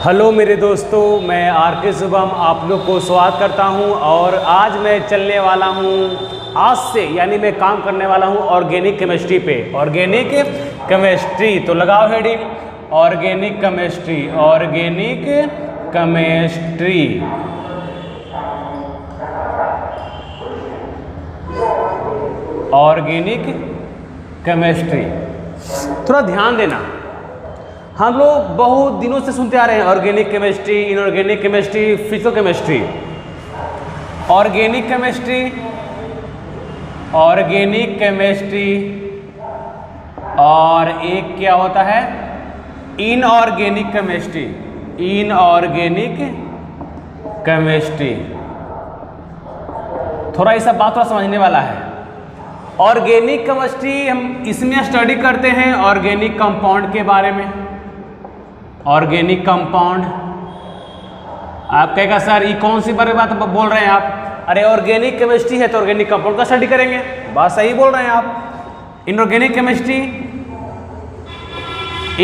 Hello मेरे दोस्तों, मैं आर.के. शुभम आप लोग को स्वागत करता हूं। और आज मैं चलने वाला हूं, आज से यानी मैं काम करने वाला हूं ऑर्गेनिक केमिस्ट्री पे। ऑर्गेनिक केमिस्ट्री तो लगाओ heading, organic chemistry, organic chemistry. Organic chemistry, थोड़ा ध्यान देना। हम लोग बहुत दिनों से सुनते आ रहे हैं organic chemistry, inorganic chemistry, physical chemistry. Organic chemistry, organic chemistry, और एक क्या होता है इनऑर्गेनिक केमिस्ट्री, इनऑर्गेनिक केमिस्ट्री। थोड़ा ये सब बात थोड़ा समझने वाला है। ऑर्गेनिक केमिस्ट्री हम इसमें स्टडी करते हैं ऑर्गेनिक कंपाउंड के बारे में। ऑर्गेनिक कंपाउंड, आप कहेगा सर ये कौन सी बारे बात बोल रहे हैं आप? अरे ऑर्गेनिक केमिस्ट्री है तो ऑर्गेनिक कंपाउंड का स्टडी करेंगे, बात सही बोल रहे हैं आप। इनऑर्गेनिक केमिस्ट्री,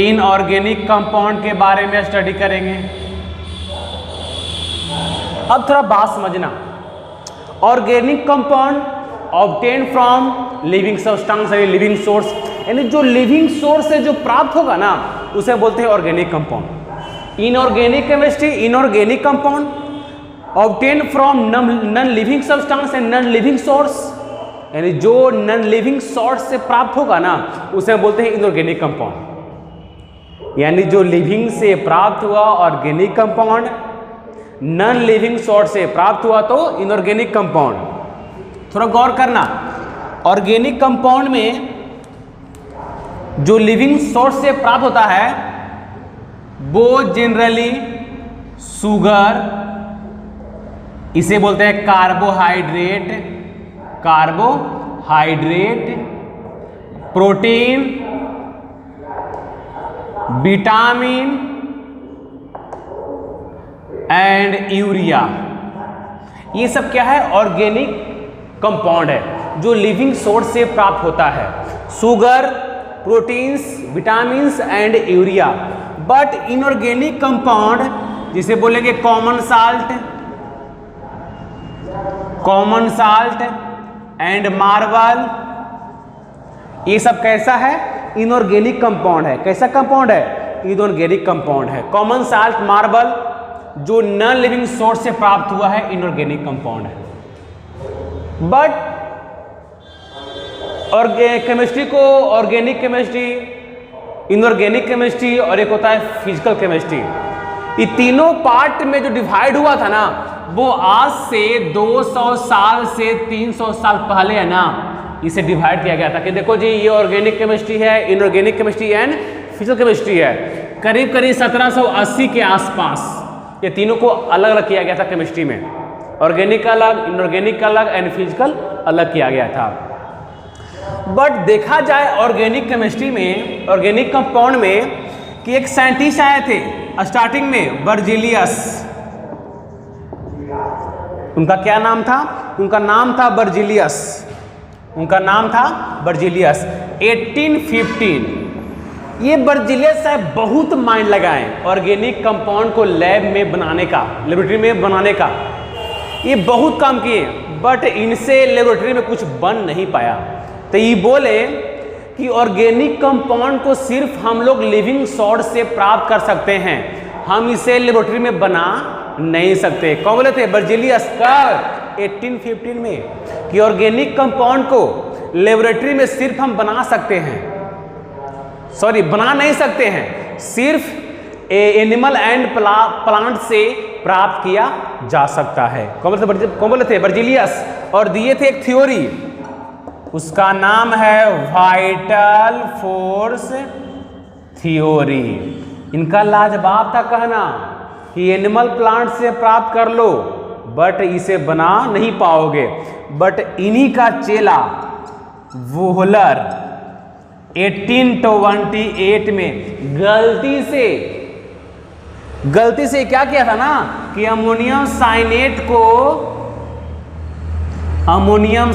इनऑर्गेनिक कंपाउंड के बारे में स्टडी करेंगे। अब थोड़ा बात समझना। Organic compound obtain from living substance, living source, यानी जो लिविंग सोर्स से जो प्राप्त होगा ना उसे बोलते हैं organic compound. Inorganic chemistry, inorganic compound obtain from non living substance and non living source, यानी जो नॉन लिविंग सोर्स से प्राप्त होगा ना उसे बोलते हैं इनऑर्गेनिक कंपाउंड। यानी जो लिविंग से प्राप्त हुआ organic compound, non living source से प्राप्त हुआ तो इनऑर्गेनिक कंपाउंड। थोड़ा गौर करना, ऑर्गेनिक कंपाउंड में जो लिविंग सोर्स से प्राप्त होता है वो जनरली शुगर, इसे बोलते हैं carbohydrate, carbohydrate, protein, vitamin and urea. ये सब क्या है? ऑर्गेनिक कंपाउंड है जो लिविंग सोर्स से प्राप्त होता है। Sugar, proteins, vitamins and urea. But inorganic compound जिसे बोलेंगे common salt, common salt and marble, ये सब कैसा है? इनऑर्गेनिक कंपाउंड है। कैसा कंपाउंड है? इनऑर्गेनिक कंपाउंड है। कॉमन साल्ट, मार्बल जो नॉन लिविंग सोर्स से प्राप्त हुआ है इनऑर्गेनिक कंपाउंड है। बट और केमिस्ट्री को ऑर्गेनिक केमिस्ट्री, इनऑर्गेनिक केमिस्ट्री और एक होता है फिजिकल केमिस्ट्री, ये तीनों पार्ट में जो डिवाइड हुआ था ना वो आज से 200 साल से 300 साल पहले है ना इसे डिवाइड किया गया था कि देखो जी ये ऑर्गेनिक केमिस्ट्री है, inorganic chemistry and physical chemistry है। करीब करीब 1780 के आसपास ये तीनों को अलग अलग किया गया था केमिस्ट्री में। ऑर्गेनिक अलग, इनऑर्गेनिक अलग एंड फिजिकल अलग किया गया था। बट देखा जाए ऑर्गेनिक केमिस्ट्री में, ऑर्गेनिक कंपाउंड में, कि एक साइंटिस्ट आए थे स्टार्टिंग में, बर्जीलियस। उनका क्या नाम था? उनका नाम था बर्जीलियस, उनका नाम था बर्जीलियस। 1815 ये बर्जीलियस साहब बहुत माइंड लगाए ऑर्गेनिक कंपाउंड को लैब में बनाने का, लेबोरेटरी में बनाने का। ये बहुत काम किए बट इनसे लेबोरेटरी में कुछ बन नहीं पाया। तो ये बोले कि ऑर्गेनिक कंपाउंड को सिर्फ हम लोग लिविंग सोर्स से प्राप्त कर सकते हैं, हम इसे लेबोरेटरी में बना नहीं सकते। कौन बोले थे? बर्जीलियस। कब? 1815 में, कि ऑर्गेनिक कंपाउंड को लेबोरेटरी में सिर्फ हम बना सकते हैं, सॉरी बना नहीं सकते हैं, सिर्फ एनिमल एंड प्लांट से प्राप्त किया जा सकता है। कौन बोले थे? बर्जीलियस। और दिए थे एक थ्योरी, उसका नाम है वाइटल फोर्स थ्योरी। इनका लाजवाब था कहना कि एनिमल प्लांट से प्राप्त कर लो बट इसे बना नहीं पाओगे। बट इन्हीं का चेला वोहलर 1828 में गलती से क्या किया था ना कि अमोनियम साइनेट को, अमोनियम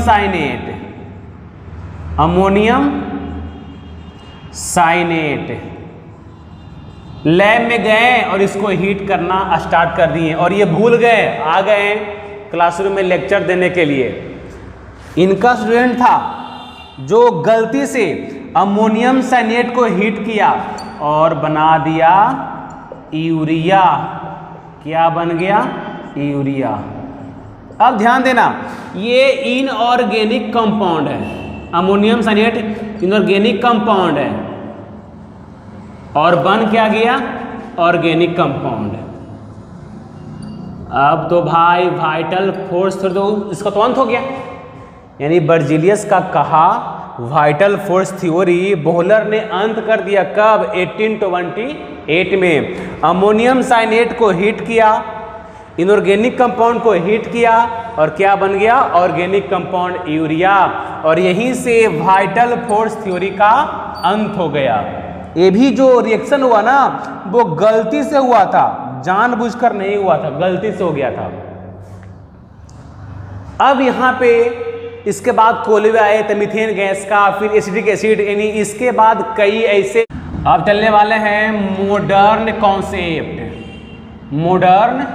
साइनेट लैब में गए और इसको हीट करना स्टार्ट कर दिए और ये भूल गए, आ गए क्लासरूम में लेक्चर देने के लिए। इनका स्टूडेंट था जो गलती से अमोनियम साइनेट को हीट किया और बना दिया यूरिया। क्या बन गया? यूरिया। अब ध्यान देना, ये इनऑर्गेनिक कंपाउंड है। अमोनियम साइनेट इनऑर्गेनिक कंपाउंड है और बन क्या गया? Organic compound. अब तो भाई वाइटल फोर्स तो इसका तो अंत हो गया। यानी बर्जीलियस का कहा वाइटल फोर्स थ्योरी बोहलर ने अंत कर दिया। कब? 1828 में। अमोनियम साइनेट को हीट किया, इनऑर्गेनिक कंपाउंड को हीट किया और क्या बन गया? Organic compound urea. और यहीं से वाइटल फोर्स थ्योरी का अंत हो गया। ये भी जो रिएक्शन हुआ ना वो गलती से हुआ था, जानबूझकर नहीं हुआ था, गलती से हो गया था। अब यहां पे इसके बाद कोलेवे आए थे, मीथेन गैस का, फिर एसिटिक एसिड, यानी इसके बाद कई ऐसे अब चलने वाले हैं मॉडर्न कॉन्सेप्ट। मॉडर्न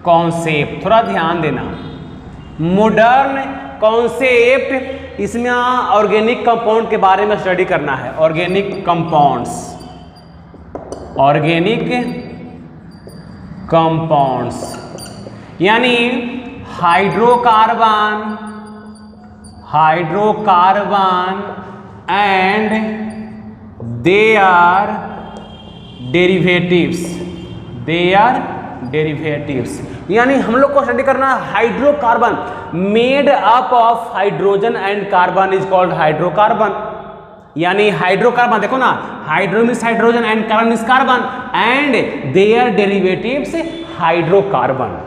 कॉन्सेप्ट थोड़ा ध्यान देना। मॉडर्न कॉन्सेप्ट, इसमें ऑर्गेनिक कंपाउंड के बारे में स्टडी करना है। ऑर्गेनिक कंपाउंड्स, ऑर्गेनिक कंपाउंड्स यानी hydrocarbon, hydrocarbon and their derivatives, their derivatives. यानी हम लोग को स्टडी करना hydrocarbon made up of hydrogen and carbon is called hydrocarbon. यानी हाइड्रोकार्बन देखो ना, hydro means hydrogen and carbon means carbon and their derivatives hydrocarbon.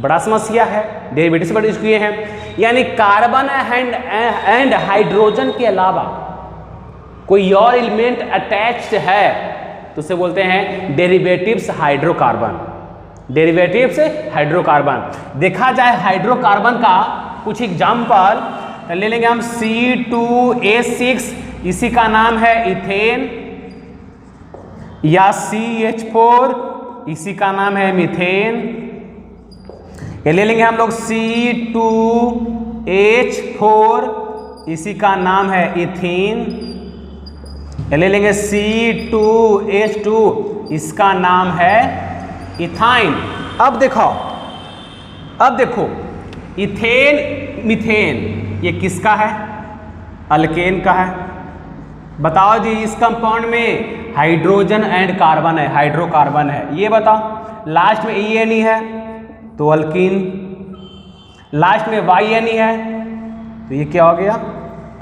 बड़ा समस्या है, डेरिवेटिव से बड़े किए हैं। यानी कार्बन एंड हाइड्रोजन के अलावा कोई और एलिमेंट अटैच्ड है तो उसे बोलते हैं डेरिवेटिव्स हाइड्रोकार्बन। Derivatives hydrocarbon. देखा जाए हाइड्रोकार्बन का कुछ एग्जाम्पल ले लेंगे हम। C2H6, इसी का नाम है इथेन, या CH4, इसी का नाम है मीथेन। ये ले लेंगे हम लोग C2H4, इसी का नाम है इथीन। ये ले लेंगे C2H2, इसका नाम है इथाइन। अब देखो इथेन मीथेन ये किसका है? अल्केन का है। बताओ जी, इस कंपाउंड में हाइड्रोजन एंड कार्बन है, हाइड्रोकार्बन है, ये बताओ। लास्ट में ENE है तो अल्कीन, लास्ट में YNE है तो ये क्या हो गया?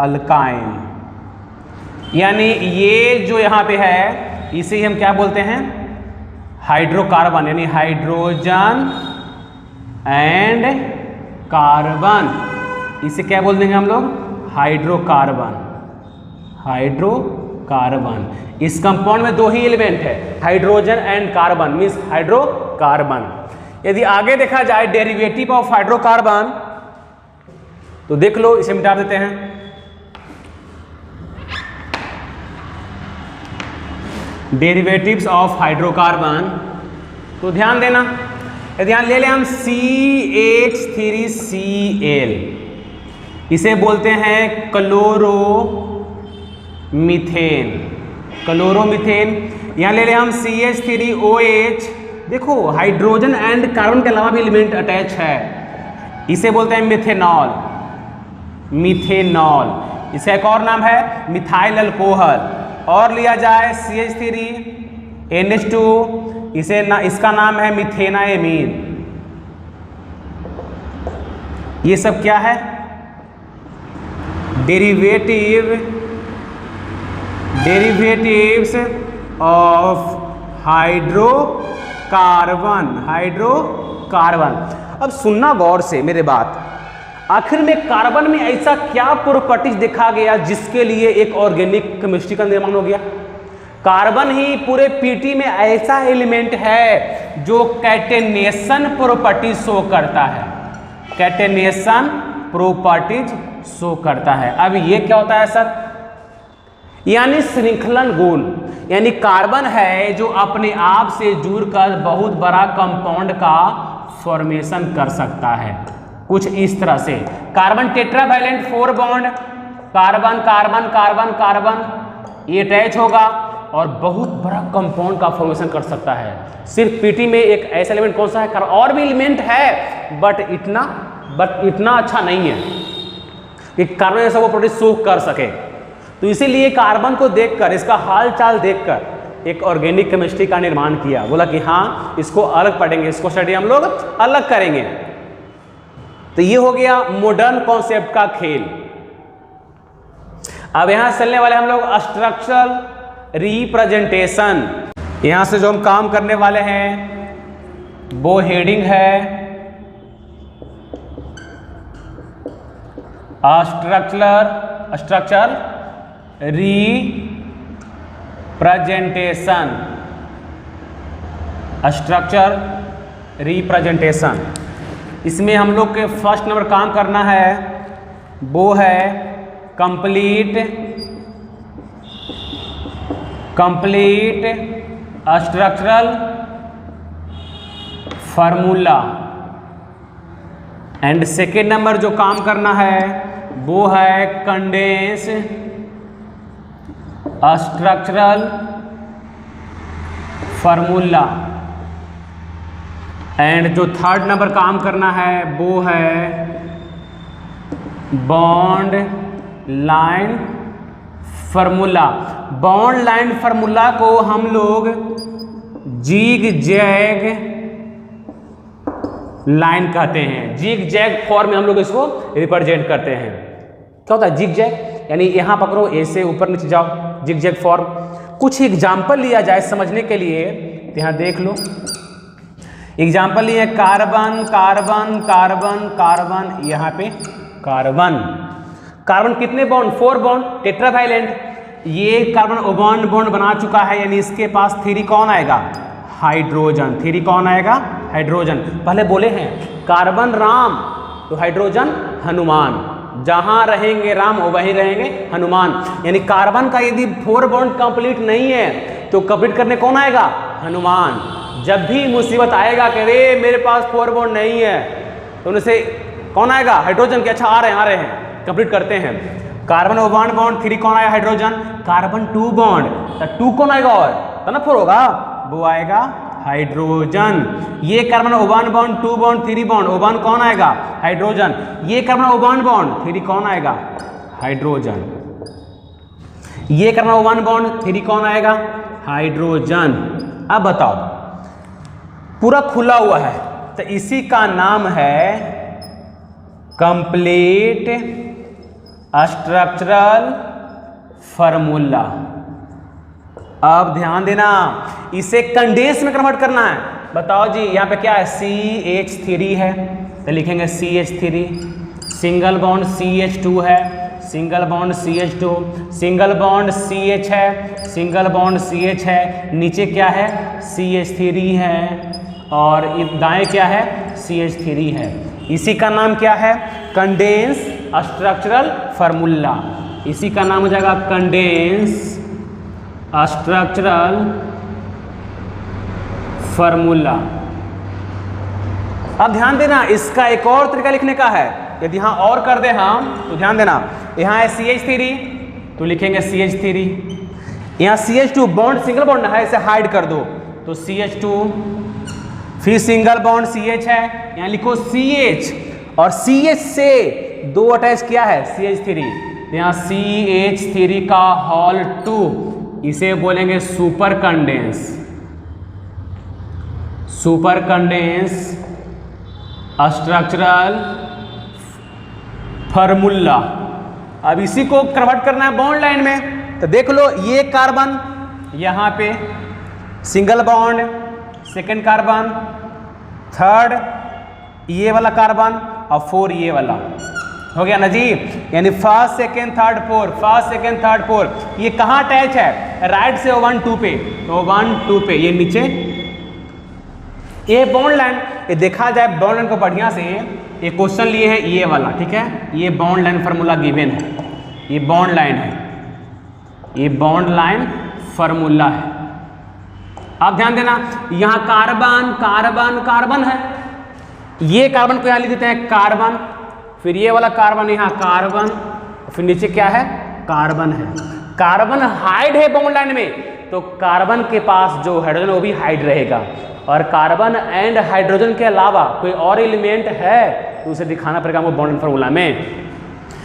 अल्काइन। यानी ये जो यहाँ पे है इसे हम क्या बोलते हैं? हाइड्रोकार्बन, यानी हाइड्रोजन एंड कार्बन, इसे क्या बोल देंगे हम लोग? हाइड्रोकार्बन। हाइड्रोकार्बन। इस कंपाउंड में दो ही एलिमेंट है, hydrogen and carbon means hydrocarbon. यदि आगे देखा जाए डेरिवेटिव ऑफ हाइड्रोकार्बन तो देख लो, इसे मिटा देते हैं। डेरिवेटिव्स ऑफ हाइड्रोकार्बन तो ध्यान देना, ध्यान ले लें हम CH3Cl, इसे बोलते हैं क्लोरोमीथेन। क्लोरोमीथेन। यहाँ ले लें हम CH3OH, देखो हाइड्रोजन एंड कार्बन के अलावा भी एलिमेंट अटैच है, इसे बोलते हैं मिथेनॉल। मिथेनॉल, इसका एक और नाम है मिथाइल अल्कोहल। और लिया जाए CH3NH2, इसका नाम है मिथेनाएमीन। ये सब क्या है? Derivatives of hydrocarbon. हाइड्रोकार्बन। अब सुनना गौर से मेरे बात, आखिर में कार्बन में ऐसा क्या प्रॉपर्टीज देखा गया जिसके लिए एक ऑर्गेनिक केमिस्ट्री का निर्माण हो गया? कार्बन ही पूरे पीटी में ऐसा एलिमेंट है जो कैटेनेशन प्रॉपर्टीज शो करता है। कैटेनेशन प्रॉपर्टीज शो करता है। अब ये क्या होता है सर? यानी श्रृंखलन गुण, यानी कार्बन है जो अपने आप से जुड़कर बहुत बड़ा कंपाउंड का फॉर्मेशन कर सकता है। कुछ इस तरह से carbon tetravalent 4 bond, carbon carbon carbon carbon, ये अटैच होगा और बहुत बड़ा कंपाउंड का फॉर्मेशन कर सकता है। सिर्फ पीटी में एक ऐसा एलिमेंट कौन सा है, और भी एलिमेंट है बट इतना अच्छा नहीं है कि कार्बन जैसा वो प्रोडक्ट शो कर सके। तो इसीलिए कार्बन को देखकर, इसका हाल चाल देखकर एक ऑर्गेनिक केमिस्ट्री का निर्माण किया। बोला कि हाँ इसको अलग पढ़ेंगे, इसको स्टडी हम लोग अलग करेंगे। तो ये हो गया मॉडर्न कॉन्सेप्ट का खेल। अब यहां चलने वाले हम लोग स्ट्रक्चरल रिप्रेजेंटेशन। यहां से जो हम काम करने वाले हैं वो हेडिंग है स्ट्रक्चर रिप्रेजेंटेशन। स्ट्रक्चर रिप्रेजेंटेशन, इसमें हम लोग के फर्स्ट नंबर काम करना है वो है complete structural formula. And second number जो काम करना है वो है कंडेंस स्ट्रक्चरल फार्मूला। एंड जो थर्ड नंबर काम करना है वो है bond line formula. Bond line formula को हम लोग जिग जैग लाइन कहते हैं। जिग जैग फॉर्म में हम लोग इसको रिप्रेजेंट करते हैं। क्या होता है जिग जैग, यानी यहां पकड़ो ऐसे ऊपर नीचे जाओ, जिग जैग फॉर्म। कुछ एग्जाम्पल लिया जाए समझने के लिए, तो यहां देख लो एग्जाम्पल लिए कार्बन कार्बन कार्बन कार्बन, यहां पे कार्बन। कार्बन कितने बॉन्ड, 4 बॉन्ड, टेट्रावैलेंट। ये कार्बन ओबॉन्ड बॉन्ड बना चुका है, यानी इसके पास 3 कौन आएगा, हाइड्रोजन। 3 कौन आएगा, हाइड्रोजन। पहले बोले हैं कार्बन राम तो हाइड्रोजन हनुमान, जहां रहेंगे राम वहीं रहेंगे हनुमान। यानी कार्बन का यदि 4 बॉन्ड कंप्लीट नहीं है तो कंप्लीट करने कौन आएगा, हनुमान। जब भी मुसीबत आएगा कि अरे मेरे पास 4 बॉन्ड नहीं है तो उनसे कौन आएगा, हाइड्रोजन के। अच्छा आ रहे हैं कंप्लीट करते हैं। कार्बन ओबॉन्ड बॉन्ड 3 कौन आया, हाइड्रोजन। कार्बन 2 बॉन्ड तो 2 कौन आएगा, और तो ना 4 होगा, वो आएगा हाइड्रोजन। ये कार्बन ओबॉन्ड बॉन्ड 2 बॉन्ड 3 बॉन्ड, ओबॉन्ड कौन आएगा, हाइड्रोजन। ये कार्बन ओबॉन्ड बॉन्ड 3 कौन आएगा, हाइड्रोजन। ये कार्बन ओबॉन्ड बॉन्ड 3 कौन आएगा, हाइड्रोजन। अब बताओ पूरा खुला हुआ है तो इसी का नाम है कंप्लीट स्ट्रक्चरल फार्मूला। अब ध्यान देना, इसे कंडेंस में कन्वर्ट करना है। बताओ जी यहाँ पे क्या है, CH3 है तो लिखेंगे CH3। सिंगल बॉन्ड CH2 है, single bond CH2, single bond CH है, सिंगल बॉन्ड CH है। नीचे क्या है, CH3 है और दाएं क्या है, CH3 है। इसी का नाम क्या है, कंडेंस स्ट्रक्चरल फार्मूला। इसी का नाम हो जाएगा कंडेंस स्ट्रक्चरल फार्मूला। अब ध्यान देना, इसका एक और तरीका लिखने का है। यदि यहाँ और कर दे हम तो ध्यान देना, यहाँ है CH3 तो लिखेंगे CH3। यहाँ CH2 बॉन्ड सिंगल बॉन्ड है, इसे हाइड कर दो तो CH2। फिर सिंगल बॉन्ड CH है, यहाँ लिखो CH और CH से 2 अटैच किया है CH3, यहाँ CH3 का होल 2, इसे बोलेंगे super condense. Super condense structural formula. अब इसी को कन्वर्ट करना है बॉन्ड लाइन में, तो देख लो ये कार्बन यहाँ पे single bond, second carbon, third ये वाला कार्बन और 4 ये वाला, हो गया ना जी। यानी first second third 4, first second third 4। ये कहाँ अटैच है, राइट से 1 2 पे, तो 1 2 पे ये नीचे। ये बॉन्ड लाइन, ये देखा जाए बॉन्ड लाइन को बढ़िया से, ये क्वेश्चन लिए है ये वाला, ठीक है। ये बॉन्ड लाइन फार्मूला गिवन है, ये बॉन्ड लाइन है। ये बॉन्ड लाइन फार्मूला है। आप ध्यान देना, यहां कार्बन कार्बन कार्बन है, ये कार्बन को यहां लिख देते हैं कार्बन, फिर ये वाला कार्बन यहां कार्बन, फिर नीचे क्या है, कार्बन है। कार्बन हाइड है बॉन्ड लाइन में, तो कार्बन के पास जो हाइड्रोजन वो भी हाइड रहेगा, और कार्बन एंड हाइड्रोजन के अलावा कोई और एलिमेंट है तो उसे दिखाना पड़ेगा वो बॉन्ड फार्मूला में।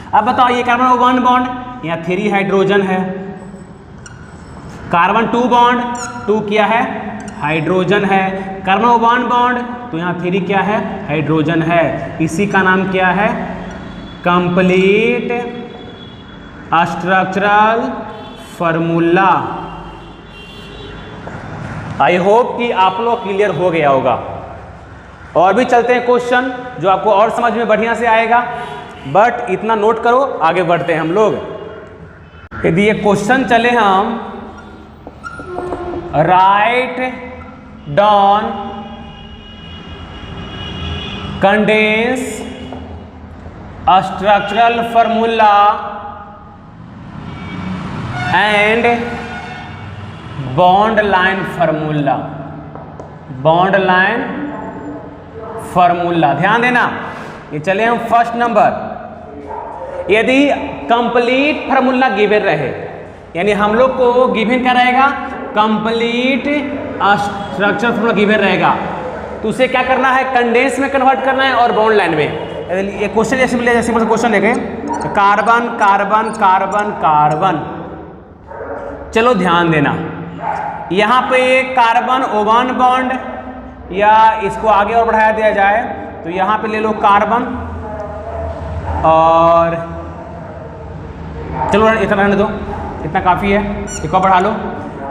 अब बताओ, ये कार्बन 1 बॉन्ड, यहाँ 3 हाइड्रोजन है, कार्बन 2 बॉन्ड, 2 क्या है, हाइड्रोजन है, कार्बन 1 बॉन्ड, तो यहाँ 3 क्या है, हाइड्रोजन है। इसी का नाम क्या है, complete structural formula. I hope कि आप लोग क्लियर हो गया होगा। और भी चलते हैं क्वेश्चन जो आपको और समझ में बढ़िया से आएगा, बट इतना नोट करो, आगे बढ़ते हैं हम लोग। यदि ये क्वेश्चन चले हम, write down condense structural formula and bond line formula, bond line formula. ध्यान देना, ये चले हम फर्स्ट नंबर। यदि कंप्लीट फार्मूला गिवन रहे, यानी हम लोग को गिवन क्या रहेगा, कंप्लीट स्ट्रक्चर फार्मूला गिवन रहेगा, तो उसे क्या करना है, कंडेंस में कन्वर्ट करना है और बॉन्ड लाइन में। ये क्वेश्चन जैसे क्वेश्चन देखें, कार्बन कार्बन कार्बन कार्बन, चलो ध्यान देना, यहाँ पे कार्बन O1 बॉन्ड, या इसको आगे और बढ़ाया दिया जाए तो यहाँ पे ले लो कार्बन, और चलो इतना रहने दो, इतना काफ़ी है, एक और बढ़ा लो।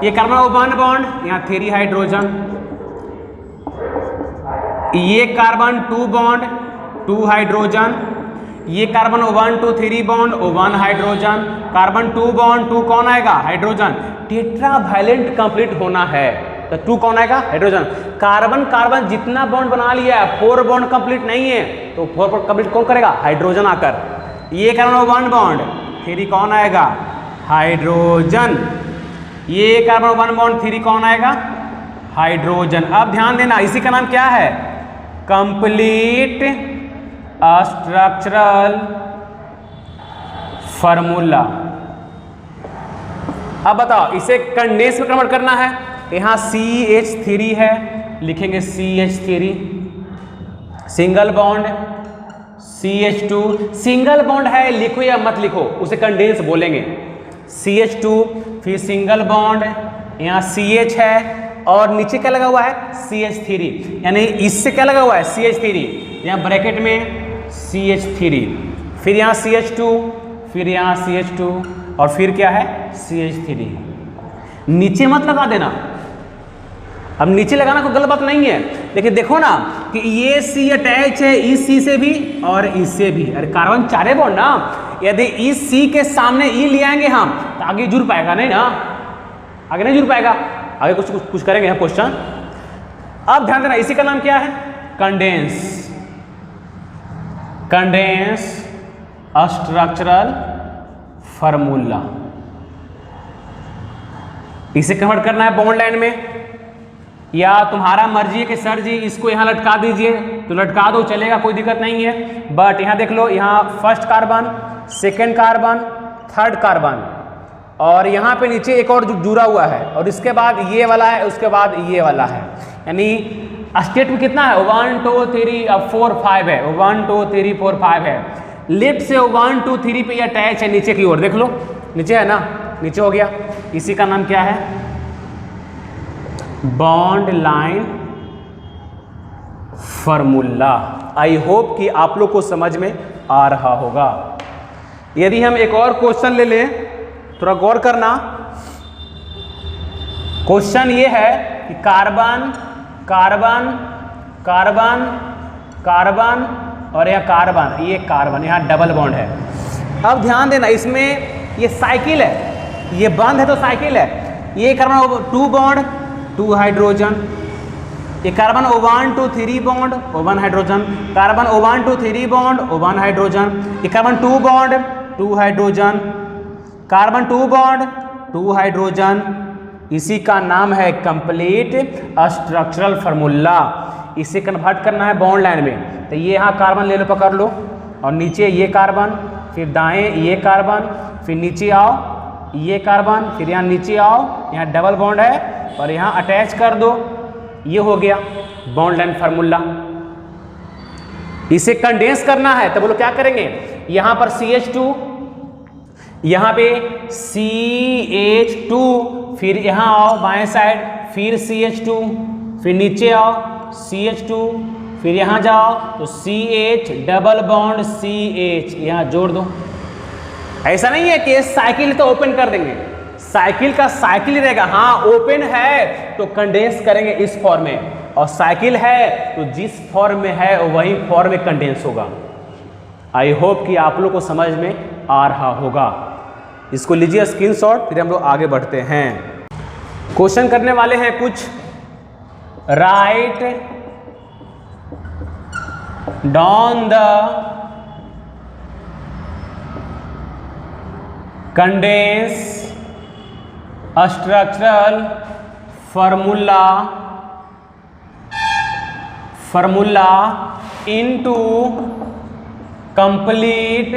ये कार्बन O1 बॉन्ड, यहाँ 3 हाइड्रोजन, ये कार्बन 2 बॉन्ड, 2 हाइड्रोजन, ये carbon O1 2 3 bond, O1 hydrogen, carbon 2 bond, 2 कौन आएगा, हाइड्रोजन। टेट्रावैलेंट कंप्लीट होना है तो 2 कौन आएगा, हाइड्रोजन। कार्बन कार्बन जितना बॉन्ड बना लिया है, 4 बॉन्ड कंप्लीट नहीं है, तो 4 बॉन्ड कंप्लीट कौन करेगा, हाइड्रोजन आकर। ये कार्बन 1 बॉन्ड, 3 कौन आएगा, हाइड्रोजन। ये कार्बन 1 बॉन्ड 3 कौन आएगा, हाइड्रोजन। अब ध्यान देना, इसी का नाम क्या है, कंप्लीट स्ट्रक्चरल फार्मूला। अब बताओ, इसे कंडेंस में कन्वर्ट करना है, यहाँ CH3 है, लिखेंगे CH3, single bond CH2, single bond है, लिखो या मत लिखो, उसे कंडेंस बोलेंगे। CH2, फिर सिंगल बॉन्ड, यहाँ CH है, और नीचे क्या लगा हुआ है, CH3, यानी इससे क्या लगा हुआ है, CH3, यहाँ ब्रैकेट में CH3, फिर यहाँ CH2, फिर यहाँ CH2, और फिर क्या है, CH3। नीचे मत लगा देना, अब नीचे लगाना कोई गलत बात नहीं है, लेकिन देखो ना कि ये C अटैच है इस C से भी और इससे भी, अरे कार्बन 4 बॉन्ड ना, यदि इस C के सामने E ले आएंगे हम तो आगे जुड़ पाएगा नहीं ना, आगे नहीं जुड़ पाएगा, आगे कुछ करेंगे हम क्वेश्चन। अब ध्यान देना, इसी का नाम क्या है, कंडेंस, कंडेंस स्ट्रक्चरल फार्मूला। इसे कन्वर्ट करना है बॉन्ड लाइन में, या तुम्हारा मर्जी है कि सर जी इसको यहाँ लटका दीजिए, तो लटका दो, चलेगा, कोई दिक्कत नहीं है। बट यहाँ देख लो, यहाँ first carbon, second carbon, third carbon, और यहाँ पे नीचे एक और जुड़ा हुआ है, और इसके बाद ये वाला है, उसके बाद ये वाला है, यानी स्टेट में कितना है, 1 2 3 अब 4 5 है, 1 2 3 4 5 है। लेफ्ट से 1 2 3 पे अटैच है नीचे की ओर, देख लो नीचे है ना, नीचे हो गया। इसी का नाम क्या है, bond line formula. I hope कि आप लोग को समझ में आ रहा होगा। यदि हम एक और क्वेश्चन ले लें, थोड़ा गौर करना। क्वेश्चन ये है कि कार्बन कार्बन कार्बन कार्बन और यह कार्बन, ये कार्बन, यहाँ डबल बॉन्ड है। अब ध्यान देना, इसमें ये साइकिल है, ये बंद है तो साइकिल है। ये कार्बन 2 बॉन्ड 2 हाइड्रोजन, ये carbon O1 2 3 bond O1 hydrogen, carbon O1 2 3 bond O1 hydrogen, ये carbon 2 bond 2 hydrogen, carbon 2 bond 2 hydrogen, इसी का नाम है कंप्लीट स्ट्रक्चरल फार्मूला। इसे कन्वर्ट करना है बॉन्ड लाइन में, तो ये यहाँ कार्बन ले लो, पकड़ लो, और नीचे ये कार्बन, फिर दाएं ये कार्बन, फिर नीचे आओ ये कार्बन, फिर यहाँ नीचे आओ, यहाँ डबल बॉन्ड है और यहाँ अटैच कर दो। ये हो गया बॉन्ड लाइन फार्मूला। इसे कंडेंस करना है तो बोलो क्या करेंगे, यहाँ पर CH2, यहाँ पे CH2, फिर यहाँ आओ बाएं साइड, फिर CH2, फिर नीचे आओ CH2, फिर यहाँ जाओ तो CH डबल बॉन्ड CH, यहाँ जोड़ दो। ऐसा नहीं है कि साइकिल तो ओपन कर देंगे, साइकिल का साइकिल ही रहेगा। हाँ ओपन है तो कंडेंस करेंगे इस फॉर्म में, और साइकिल है तो जिस फॉर्म में है वही फॉर्म में कंडेंस होगा। आई होप कि आप लोग को समझ में आ रहा होगा। इसको लीजिए स्क्रीनशॉट, फिर हम लोग आगे बढ़ते हैं। क्वेश्चन करने वाले हैं कुछ। Write down the condense structural formula into complete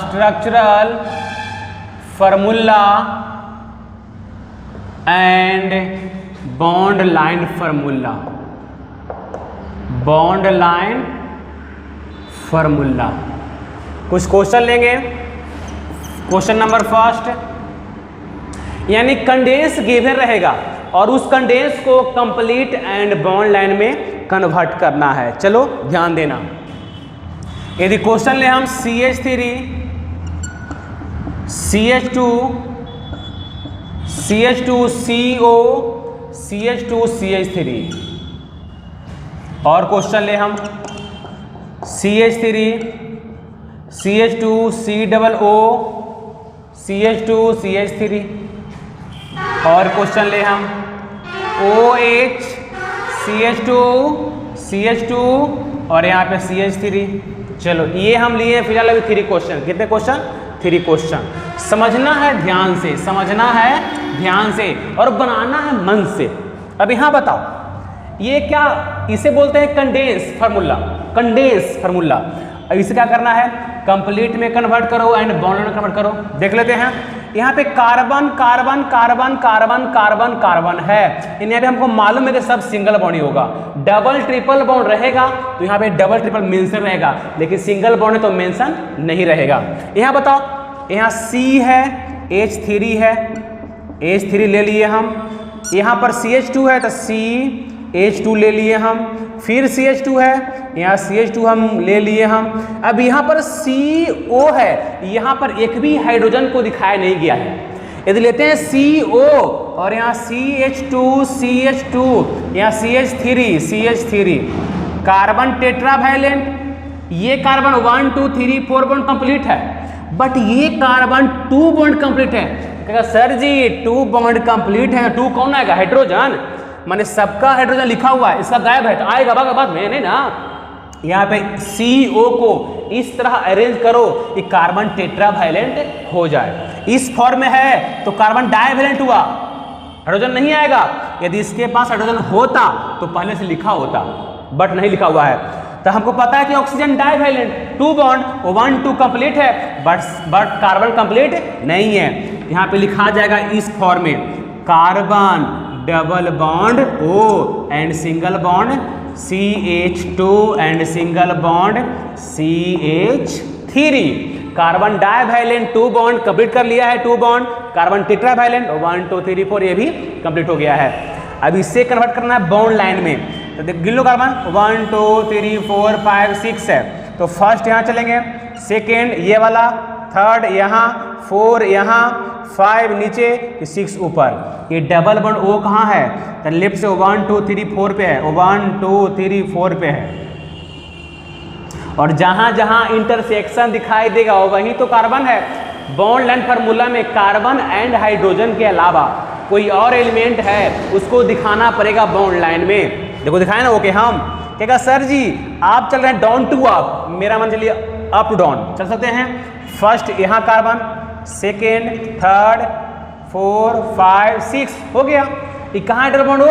structural formula and bond line formula. Bond line formula. कुछ क्वेश्चन लेंगे। क्वेश्चन नंबर फर्स्ट, यानी कंडेंस गिवन रहेगा और उस कंडेंस को कंप्लीट एंड बॉन्ड लाइन में कन्वर्ट करना है। चलो ध्यान देना। यदि क्वेश्चन ले हम CH3 CH2 CO CH2 CH3, और क्वेश्चन ले हम CH3 CH2 COO CH2 CH3, और क्वेश्चन ले हम OH CH2 और यहाँ पे CH3। चलो ये हम लिए फिलहाल अभी 3 क्वेश्चन। कितने क्वेश्चन? 3 क्वेश्चन। समझना है ध्यान से, समझना है ध्यान से और बनाना है मन से। अब यहाँ बताओ ये क्या, इसे बोलते हैं कंडेंस फार्मूला। कंडेंस फार्मूला, अब इसे क्या करना है, कंप्लीट में कन्वर्ट करो एंड बॉन्ड में कन्वर्ट करो। देख लेते हैं। यहाँ पे carbon carbon carbon carbon carbon carbon है, यहाँ पे हमको मालूम है कि सब सिंगल बॉन्ड ही होगा। डबल ट्रिपल बॉन्ड रहेगा तो यहाँ पे डबल ट्रिपल मेंशन रहेगा, लेकिन सिंगल बॉन्ड है तो मेंशन नहीं रहेगा। यहाँ बताओ, यहाँ C है, H3 है, H3 ले लिए हम। यहाँ पर CH2 है तो CH2 ले लिए हम, फिर CH2 है, यहाँ CH2 हम ले लिए हम। अब यहाँ पर CO है, यहाँ पर एक भी हाइड्रोजन को दिखाया नहीं गया है। यदि लेते हैं CO और यहाँ CH2 यहाँ CH3 कार्बन टेट्रावैलेंट, ये कार्बन 1 2 3 4 बॉन्ड कंप्लीट है, बट ये कार्बन 2 बॉन्ड कंप्लीट है। कहेगा सर जी 2 बॉन्ड कंप्लीट है, 2 कौन आएगा? हाइड्रोजन। माने सबका हाइड्रोजन लिखा हुआ है, इसका गायब है तो आएगा बाद में नहीं ना। यहाँ पे CO को इस तरह अरेंज करो कि कार्बन टेट्रावैलेंट हो जाए। इस फॉर्म में है तो कार्बन डाइवैलेंट हुआ, हाइड्रोजन नहीं आएगा। यदि इसके पास हाइड्रोजन होता तो पहले से लिखा होता, बट नहीं लिखा हुआ है। तो हमको पता है कि ऑक्सीजन डाइवैलेंट, 2 बॉन्ड 1 2 कंप्लीट है, बट कार्बन कंप्लीट नहीं है। यहाँ पे लिखा जाएगा इस फॉर्म में, carbon double bond O and single bond CH2 and single bond CH3। Carbon divalent 2 bond complete कर लिया है, 2 बॉन्ड। कार्बन टेट्रावैलेंट 1 2 3 4 ये भी कंप्लीट हो गया है। अब इससे कन्वर्ट करना है बॉन्ड लाइन में, तो देख गिन लो कार्बन 1 2 3 4 5 6 है, तो फर्स्ट यहाँ चलेंगे, सेकेंड ये वाला, थर्ड यहाँ, 4 यहाँ, 5 नीचे, 6 ऊपर। ये डबल बॉन्ड O कहाँ है? तो लेफ्ट से 1 2 3 4 पे है, 1 2 3 4 पे है। और जहाँ जहाँ इंटरसेक्शन दिखाई देगा वहीं तो कार्बन है। बॉन्ड लाइन फार्मूला में कार्बन एंड हाइड्रोजन के अलावा कोई और एलिमेंट है उसको दिखाना पड़ेगा बॉन्ड लाइन में। देखो दिखाए ना, ओके। हम कहेगा सर जी आप चल रहे हैं डाउन टू अप, मेरा मन चलिए अप टू डाउन चल सकते हैं। फर्स्ट यहाँ कार्बन, सेकेंड, थर्ड, 4, 5, 6 हो गया। ये कहाँ डबल बॉन्ड हो?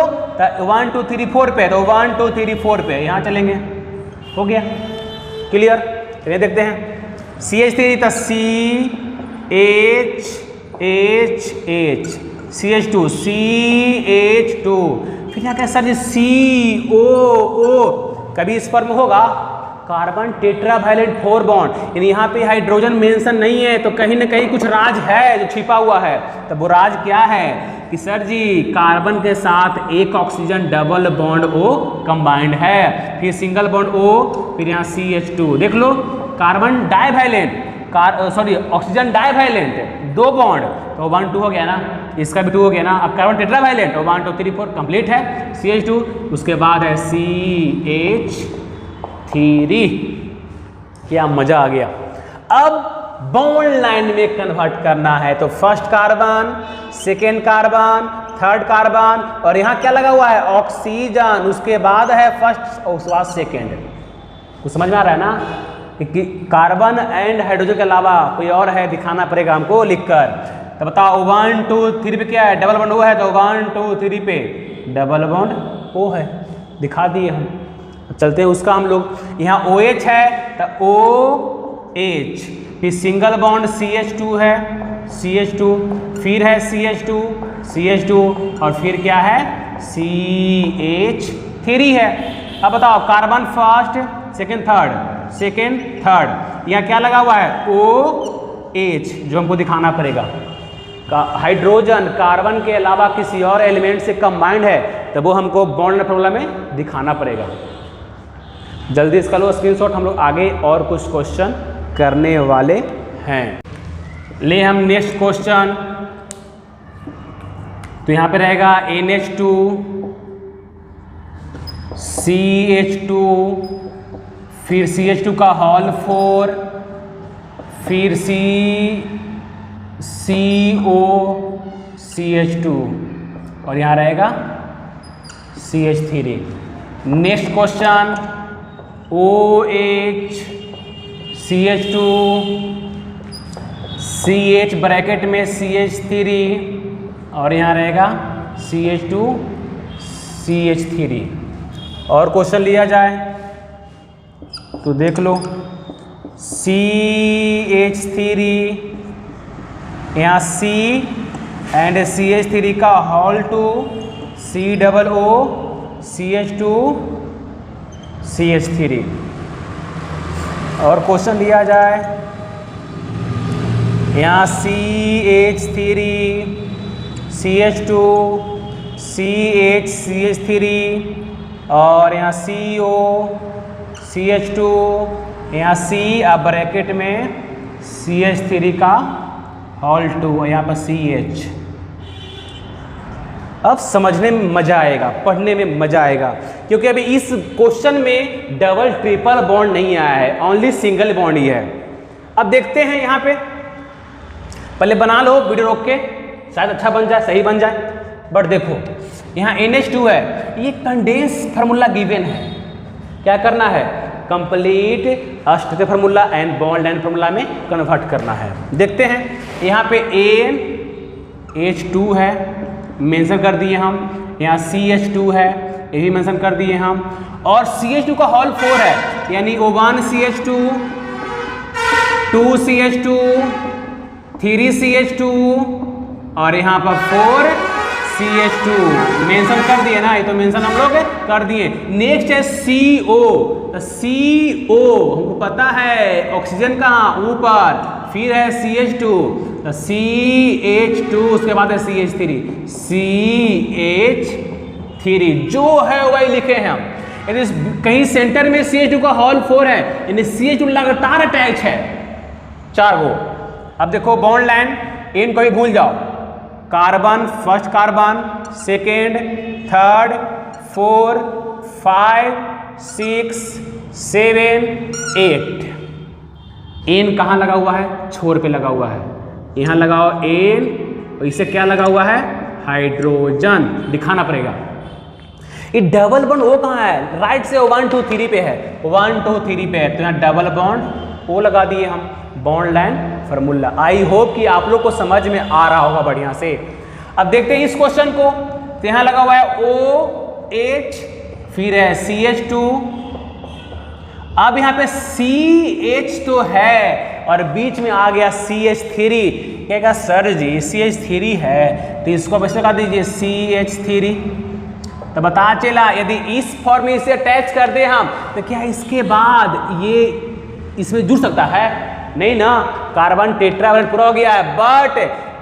1 2 3 4 पे, तो 1 2 3 4 पे यहाँ चलेंगे, हो गया। क्लियर? चलिए देखते हैं। CH3 तो CH, CH2, CH2, फिर यहाँ क्या सर जी COO, कभी स्पर्म होगा? कार्बन टेट्रावैलेंट 4 बॉन्ड, यानी यहाँ पे हाइड्रोजन मेंशन नहीं है, तो कहीं ना कहीं कुछ राज है जो छिपा हुआ है। तो वो राज क्या है कि सर जी कार्बन के साथ एक oxygen double bond O combined है, फिर सिंगल बॉन्ड O, फिर यहाँ CH2। देख लो, carbon divalent, oxygen divalent 2 bond, तो 1 2 हो गया ना, इसका भी 2 हो गया ना। अब कार्बन टेट्रावैलेंट 1 2 3 4 कंप्लीट है, CH2, उसके बाद है CH3। क्या मजा आ गया। अब बॉन्ड लाइन में कन्वर्ट करना है, तो first carbon, second carbon, third carbon, और यहाँ क्या लगा हुआ है? ऑक्सीजन, उसके बाद है फर्स्ट और उसके बाद सेकेंड। कुछ समझ में आ रहा है ना कि कार्बन एंड हाइड्रोजन के अलावा कोई और है, दिखाना पड़ेगा हमको लिखकर। तो बताओ 1 2 3 पे क्या है? डबल बॉन्ड O है, तो 1 2 3 पे डबल बॉन्ड O है, दिखा दिए हम। चलते हैं उसका हम लोग। यहाँ OH है तो OH, फिर सिंगल बॉन्ड CH2 है, CH2, फिर है CH2, और फिर क्या है? CH3 है। अब बताओ कार्बन फर्स्ट, सेकेंड, थर्ड, यहाँ क्या लगा हुआ है? OH, जो हमको दिखाना पड़ेगा। हाइड्रोजन कार्बन के अलावा किसी और एलिमेंट से कंबाइंड है, तो वो हमको बॉन्ड फॉर्मूला में दिखाना पड़ेगा। जल्दी इसका लो स्क्रीनशॉट, हम लोग आगे और कुछ क्वेश्चन करने वाले हैं। ले हम नेक्स्ट क्वेश्चन, तो यहाँ पे रहेगा NH2, CH2, फिर CH2 का होल 4, फिर CO, CH2, और यहाँ रहेगा CH3। Next question OH, CH2, CH bracket में CH3, और यहाँ रहेगा CH2, CH3। और क्वेश्चन लिया जाए तो देख लो, CH3, यहाँ C एंड CH3 का होल 2, COO, CH2, CH3। और क्वेश्चन लिया जाए, यहाँ CH3, CH2, CH3, और यहाँ CO, CH2, यहाँ C, अब ब्रैकेट में CH3 का होल 2, यहाँ पर CH। अब समझने में मजा आएगा, पढ़ने में मजा आएगा, क्योंकि अभी इस क्वेश्चन में डबल ट्रिपल बॉन्ड नहीं आया है, ओनली सिंगल बॉन्ड ही है। अब देखते हैं यहाँ पे, पहले बना लो वीडियो रोक के, शायद अच्छा बन जाए, सही बन जाए। बट देखो यहाँ NH2 है, ये कंडेंस फार्मूला गिवन है, क्या करना है? Complete state formula and bond line formula में कन्वर्ट करना है। देखते हैं, यहाँ पे NH2 है, मेंशन कर दिए हम, यहाँ CH2 है, ये भी मेंशन कर दिए हम, और CH2 का होल 4 है, यानी O1 CH2, 2 CH2, 3 CH2, और यहाँ पर 4 CH2 मेंशन कर दिए ना, ये तो मेंशन हम लोग कर दिए। नेक्स्ट है CO, CO हमको पता है ऑक्सीजन कहाँ? ऊपर, फिर है CH2, तो CH2, उसके बाद है CH3, CH3 जो है वही लिखे हैं हम। यानी कहीं सेंटर में CH2 का होल 4 है, यानी CH2 लगातार अटैच है 4 गो। अब देखो बॉन्ड लाइन, इन को भी भूल जाओ, carbon first carbon, second, third, 4, 5, 6, 7, 8। N कहाँ लगा हुआ है? छोर पे लगा हुआ है, यहाँ लगाओ एन, और इसे क्या लगा हुआ है? हाइड्रोजन, दिखाना पड़ेगा। ये डबल बॉन्ड O कहाँ है? राइट से 1 2 3 पे है, 1 2 3 पे है, तो यहाँ डबल बॉन्ड O लगा दिए हम। Bond line formula. I hope कि आप लोग को समझ में आ रहा होगा बढ़िया से। अब देखते हैं इस क्वेश्चन को। तो यहाँ लगा हुआ है OH, फिर है CH2। अब यहाँ पे CH तो है और बीच में आ गया CH3। कहेगा सर जी CH3 है तो इसको आप ऐसे लगा दीजिए CH3। तो बता चला यदि इस फॉर्म में इसे अटैच कर दे हम तो क्या इसके बाद ये इसमें जुड़ सकता है? नहीं ना, कार्बन टेट्रावैलेंट पूरा हो गया है। बट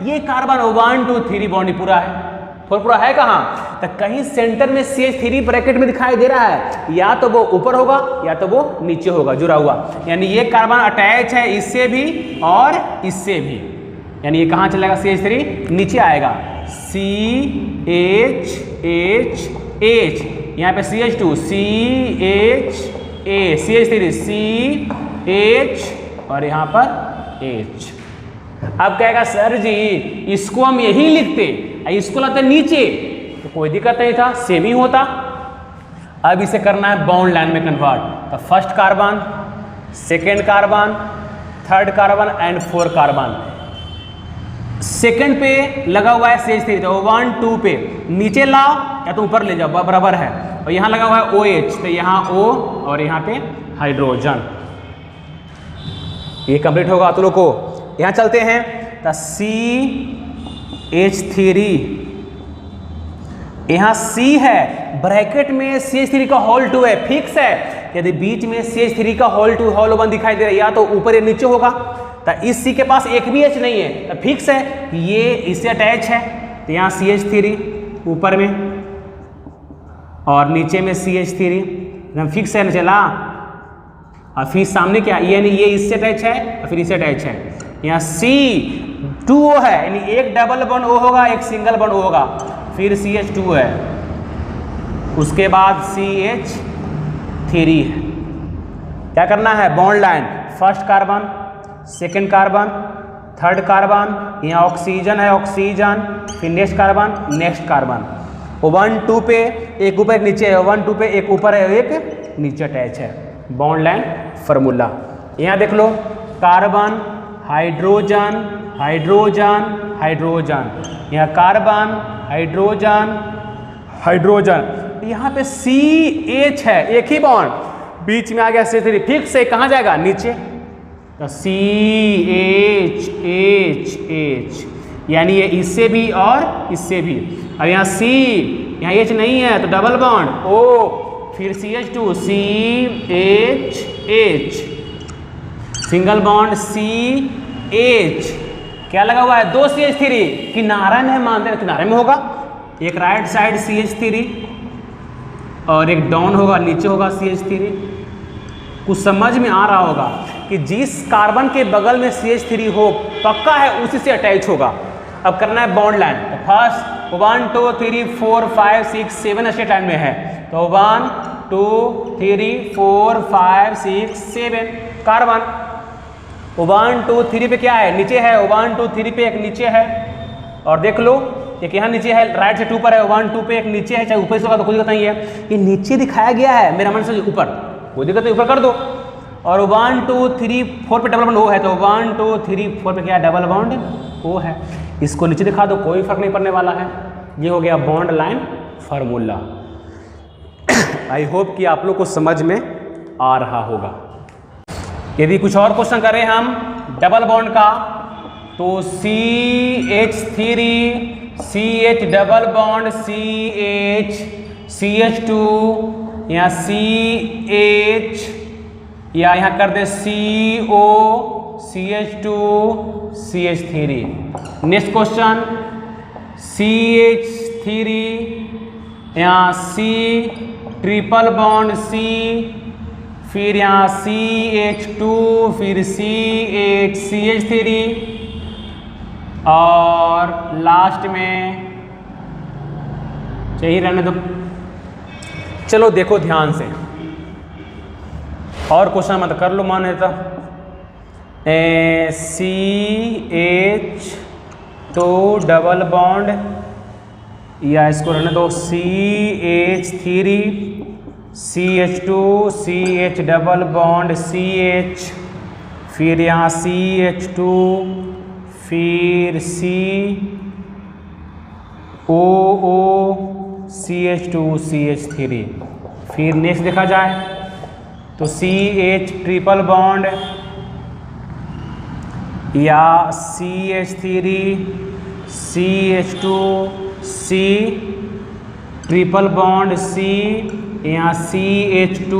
ये कार्बन 1 2 3 बॉन्ड पूरा है। पूरा है कहाँ? तो कहीं सेंटर में CH3 ब्रैकेट में दिखाई दे रहा है, या तो वो ऊपर होगा या तो वो नीचे होगा जुड़ा हुआ। यानी ये कार्बन अटैच है इससे भी और इससे भी, यानी ये कहाँ चलेगा? CH3 नीचे आएगा। CH यहाँ पे CH2 CH3 CH और यहाँ पर H। अब कहेगा सर जी इसको हम यही लिखते, इसको लाते नीचे तो कोई दिक्कत नहीं था, सेम ही होता। अब इसे करना है बॉन्ड लाइन में कन्वर्ट। तो first carbon, second carbon, third carbon and fourth carbon. Second पे लगा हुआ है CH3 तो 1 2 पे नीचे लाओ या तो ऊपर ले जाओ, बराबर है। और यहाँ लगा हुआ है OH तो यहाँ O और यहाँ पे हाइड्रोजन। ये कंप्लीट होगा आप लोग को। यहाँ चलते हैं तो CH3, यहाँ C है ब्रैकेट में CH3 का होल 2 है, फिक्स है। यदि बीच में CH3 का होल 2 होल 1 दिखाई दे रहा है या तो ऊपर या नीचे होगा। तो इस C के पास एक भी H नहीं है तो फिक्स है ये इससे अटैच है। तो यहाँ CH3 ऊपर में और नीचे में CH3 एकदम फिक्स है ना, चला। और फिर सामने क्या, यानी ये इससे अटैच है और फिर इससे अटैच है। यहाँ C2O है यानी एक डबल बॉन्ड O होगा एक सिंगल बॉन्ड O होगा, फिर CH2 है, उसके बाद CH3 है। क्या करना है? Bond line, first carbon, second carbon, third carbon, यहाँ ऑक्सीजन है ऑक्सीजन, फिर नेक्स्ट कार्बन, नेक्स्ट कार्बन। 1 2 पे एक ऊपर एक नीचे है, 1 2 पे एक ऊपर है एक नीचे अटैच है। बॉन्ड लाइन फार्मूला यहाँ देख लो, कार्बन हाइड्रोजन हाइड्रोजन हाइड्रोजन, यहाँ कार्बन हाइड्रोजन हाइड्रोजन, यहाँ पे CH है एक ही बॉन्ड, बीच में आ गया CH3 फिक्स है, कहाँ जाएगा? नीचे। तो CH यानी ये इससे भी और इससे भी। अब यहाँ C, यहाँ H नहीं है तो डबल बॉन्ड O, फिर CH2 CH, single bond CH। क्या लगा हुआ है? 2 CH3 किनारे में है, मानते हैं किनारे में होगा। एक राइट साइड CH3 और एक डाउन होगा, नीचे होगा CH3। कुछ समझ में आ रहा होगा कि जिस कार्बन के बगल में CH3 हो पक्का है उसी से अटैच होगा। अब करना है बॉन्ड लाइन। तो फर्स्ट 1 2 3 4 5 6 7 ऐसे टाइम में है तो 1 2 3 4 5 6 7 कार्बन। 1 2 3 पे क्या है? नीचे है। 1 2 3 पे एक नीचे है और देख लो एक यहाँ नीचे है, राइट से 2 पर है, 1 2 पे एक नीचे है, चाहे ऊपर से होगा तो कोई दिक्कत नहीं है। ये नीचे दिखाया गया है, मेरा मन से ऊपर, कोई दिक्कत नहीं, ऊपर कर दो। और 1 2 3 4 पे डबल बॉन्ड O है तो 1 2 3 4 पे क्या है? डबल बॉन्ड O है। इसको नीचे दिखा दो, कोई फर्क नहीं पड़ने वाला है। ये हो गया bond line formula. I hope कि आप लोग को समझ में आ रहा होगा। यदि कुछ और क्वेश्चन करें हम डबल बॉन्ड का तो CH3 CH double bond CH CH2 यहाँ CH या यहाँ कर दे CO CH2 CH3। Next question CH3 यहाँ C ट्रिपल बॉन्ड C, फिर यहाँ CH2 फिर CH CH3 और लास्ट में चाहिए रहने दो। चलो देखो ध्यान से और क्वेश्चन मत कर लो, मान लेता CH2 डबल बॉन्ड या इसको रहने दो CH3 CH2 CH double bond CH, फिर यहाँ CH2, फिर COO, CH2, CH3। फिर नेक्स्ट देखा जाए तो CH ट्रिपल बॉन्ड या CH3, CH2, C triple bond C, यहाँ CH2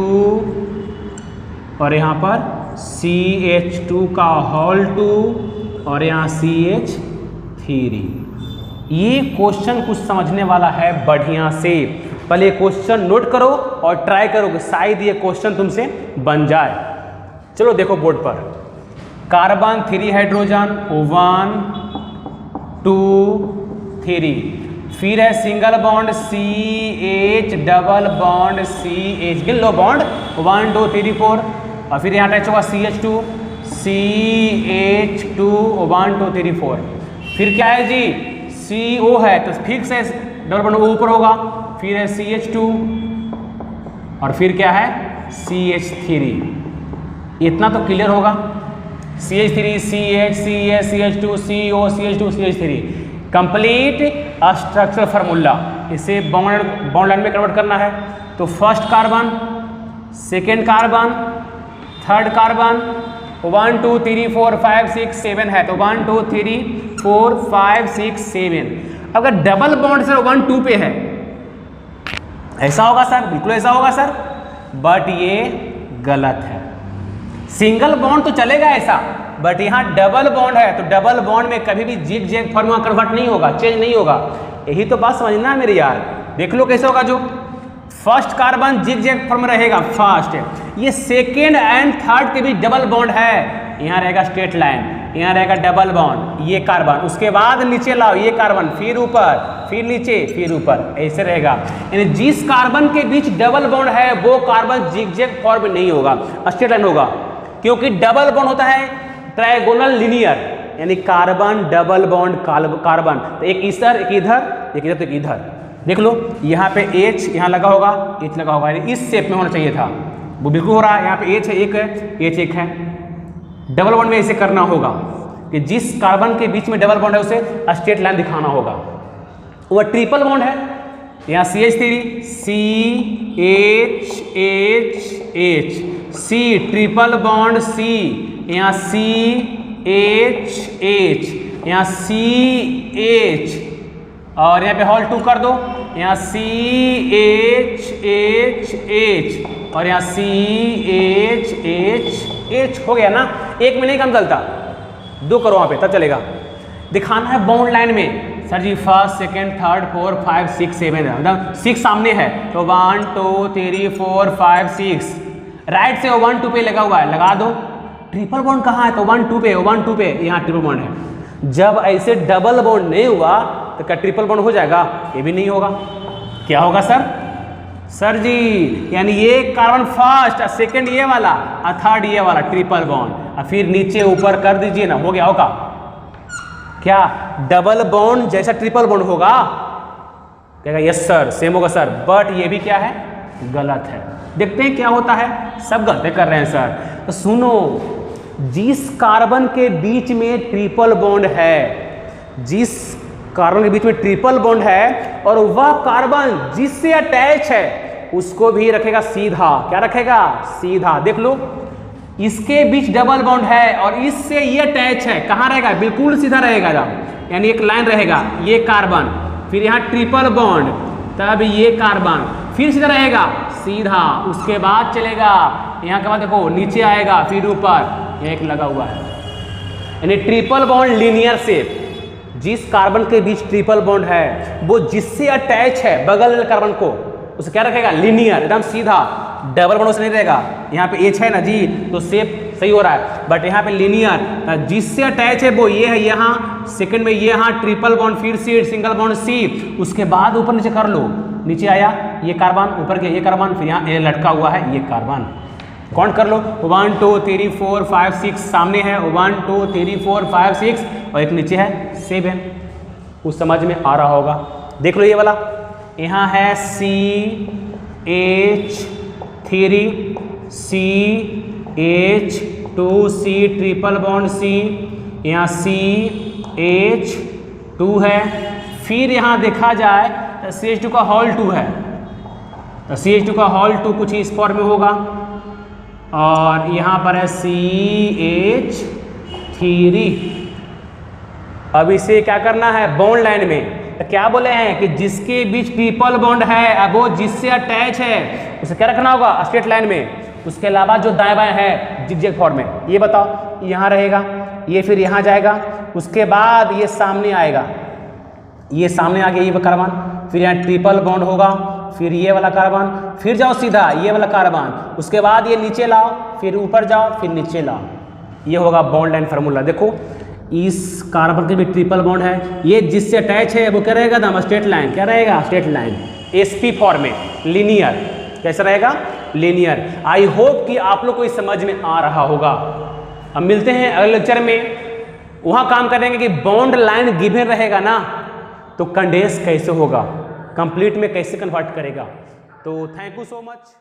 और यहाँ पर CH2 का होल 2 और यहाँ CH3। ये क्वेश्चन कुछ समझने वाला है बढ़िया से। पहले क्वेश्चन नोट करो और ट्राई करो कि शायद ये क्वेश्चन तुमसे बन जाए। चलो देखो बोर्ड पर, कार्बन 3 हाइड्रोजन 1 2 3, फिर है single bond CH double bond CH, गिन लो बॉन्ड 1 2 3 4, और फिर यहाँ अटैच होगा CH2 CH2 1 2 3 4। फिर क्या है जी, CO है तो फिक्स है डबल बॉन्ड ऊपर होगा, फिर है CH2 और फिर क्या है CH3। इतना तो क्लियर होगा। CH3 CH CH CH2 CO CH2 CH3 complete structural formula. इसे बॉन्ड लाइन में कन्वर्ट करना है तो first carbon, second carbon, third carbon 1 2 3 4 5 6 7 है तो 1 2 3 4 5 6 7। अगर डबल बॉन्ड सर 1 2 पे है, ऐसा होगा सर, बिल्कुल ऐसा होगा सर, बट ये गलत है। सिंगल बॉन्ड तो चलेगा ऐसा, बट यहाँ डबल बॉन्ड है तो डबल बॉन्ड में कभी भी जिग जैग फॉर्मूला कन्वर्ट नहीं होगा, चेंज नहीं होगा। यही तो बात समझना है मेरे यार। देख लो कैसे होगा, जो first carbon zigzag form रहेगा फर्स्ट, ये सेकेंड एंड थर्ड के भी डबल बॉन्ड है, यहाँ रहेगा स्ट्रेट लाइन, यहाँ रहेगा डबल बॉन्ड, ये कार्बन, उसके बाद नीचे लाओ ये कार्बन, फिर ऊपर, फिर नीचे, फिर ऊपर, ऐसे रहेगा। यानी जिस कार्बन के बीच डबल बॉन्ड है वो कार्बन जिग जैग फॉर्म में नहीं होगा, स्ट्रेट लाइन होगा, क्योंकि डबल बॉन्ड होता है ट्रायगोनल लिनियर, यानी कार्बन डबल बॉन्ड कार्बन, तो एक इधर एक इधर, एक इधर तो एक इधर। देख लो यहाँ पे H यहाँ लगा होगा, H लगा होगा, इस शेप में होना चाहिए था, वो बिल्कुल हो रहा है। यहाँ पे H है, एक है, H एक है, डबल बॉन्ड में ऐसे करना होगा कि जिस कार्बन के बीच में डबल बॉन्ड है उसे स्ट्रेट लाइन दिखाना होगा। वह ट्रिपल बॉन्ड है, यहाँ CH3 CH C triple bond C, यहाँ CH, यहाँ CH और यहाँ पे हॉल 2 कर दो, यहाँ CH और यहाँ CH हो गया ना। एक में नहीं काम चलता, 2 करो वहाँ पे तब चलेगा। दिखाना है बॉन्ड लाइन में, सर जी फर्स्ट सेकेंड थर्ड 4 5 6 7 है, मतलब 6 सामने है तो 1 2 3 4 5 6, राइट से 1 2 पे लगा हुआ है, लगा दो। ट्रिपल बॉन्ड कहाँ है तो 1 2 पे, 1 2 पे यहाँ ट्रिपल बॉन्ड है। जब ऐसे डबल बॉन्ड नहीं हुआ तो क्या ट्रिपल बॉन्ड हो जाएगा? ये भी नहीं होगा। क्या होगा सर? सर जी यानी ये कार्बन फर्स्ट, सेकंड ये वाला और थर्ड ये वाला ट्रिपल बॉन्ड, और फिर नीचे ऊपर कर दीजिए ना, हो गया होगा। क्या डबल बॉन्ड जैसा ट्रिपल बॉन्ड होगा? कहेगा यस सर सेम होगा सर, बट ये भी क्या है? गलत है। देखते हैं क्या होता है। सब गलती कर रहे हैं सर। तो सुनो, जिस कार्बन के बीच में ट्रिपल बॉन्ड है, जिस कार्बन के बीच में ट्रिपल बॉन्ड है और वह कार्बन जिससे अटैच है उसको भी रखेगा सीधा। क्या रखेगा? सीधा। देख लो, इसके बीच डबल बॉन्ड है और इससे ये अटैच है, कहाँ रहेगा? बिल्कुल सीधा रहेगा। यानी एक लाइन रहेगा, ये कार्बन, फिर यहाँ ट्रिपल बॉन्ड, तब ये कार्बन, फिर सीधा रहेगा, सीधा। उसके बाद चलेगा यहाँ के बाद देखो नीचे आएगा, फिर ऊपर एक लगा हुआ है, यानी ट्रिपल बॉन्ड लीनियर शेप। जिस कार्बन के बीच ट्रिपल बॉन्ड है वो जिससे अटैच है बगल वाले कार्बन को, उसे क्या रखेगा? लीनियर, एकदम सीधा। डबल बॉन्ड से नहीं रहेगा। यहाँ पे एच है ना जी, तो शेप सही हो रहा है, बट यहाँ पे लीनियर, जिससे अटैच है वो ये है यहाँ, सेकंड में ये यहाँ ट्रिपल बॉन्ड, फिर सी सिंगल बॉन्ड सी, उसके बाद ऊपर नीचे कर लो, नीचे आया ये कार्बन, ऊपर के ये कार्बन, फिर यहाँ ये लटका हुआ है ये कार्बन। काउंट कर लो, 1 2 3 4 5 6 सामने है, 1 2 3 4 5 6 और एक नीचे है 7। उस समझ में आ रहा होगा। देख लो ये वाला, यहाँ है CH3 CH2 2C triple bond C, यहाँ CH2 है। फिर यहाँ देखा जाए तो CH2 का होल 2 है, तो CH2 का होल 2 कुछ इस फॉर्म में होगा, और यहाँ पर है CH3। अब इसे क्या करना है, बॉन्ड लाइन में तो क्या बोले हैं कि जिसके बीच ट्रिपल बॉन्ड है, अब वो जिससे अटैच है उसे क्या रखना होगा, स्ट्रेट लाइन में। उसके अलावा जो दाएं बाएं है जिगजैग फॉर्म में, ये बताओ, यहाँ रहेगा, ये फिर यहाँ जाएगा, उसके बाद ये सामने आएगा, ये सामने आ गया ये कार्बन, फिर यहाँ ट्रिपल बॉन्ड होगा, फिर ये वाला कार्बन, फिर जाओ सीधा ये वाला कार्बन, उसके बाद ये नीचे लाओ, फिर ऊपर जाओ, फिर नीचे लाओ, ये होगा बॉन्ड लाइन फार्मूला। देखो इस कार्बन के भी ट्रिपल बॉन्ड है, ये जिससे अटैच है वो क्या रहेगा ना, स्ट्रेट लाइन, क्या रहेगा, स्ट्रेट लाइन, sp फॉर्म में, लीनियर, कैसा रहेगा, लीनियर। आई होप कि आप लोग को इस समझ में आ रहा होगा। अब मिलते हैं अगले लेक्चर में, वहां काम करेंगे कि बॉन्ड लाइन गिवन रहेगा ना तो कंडेंस कैसे होगा, कंप्लीट में कैसे कन्वर्ट करेगा। तो थैंक यू सो मच।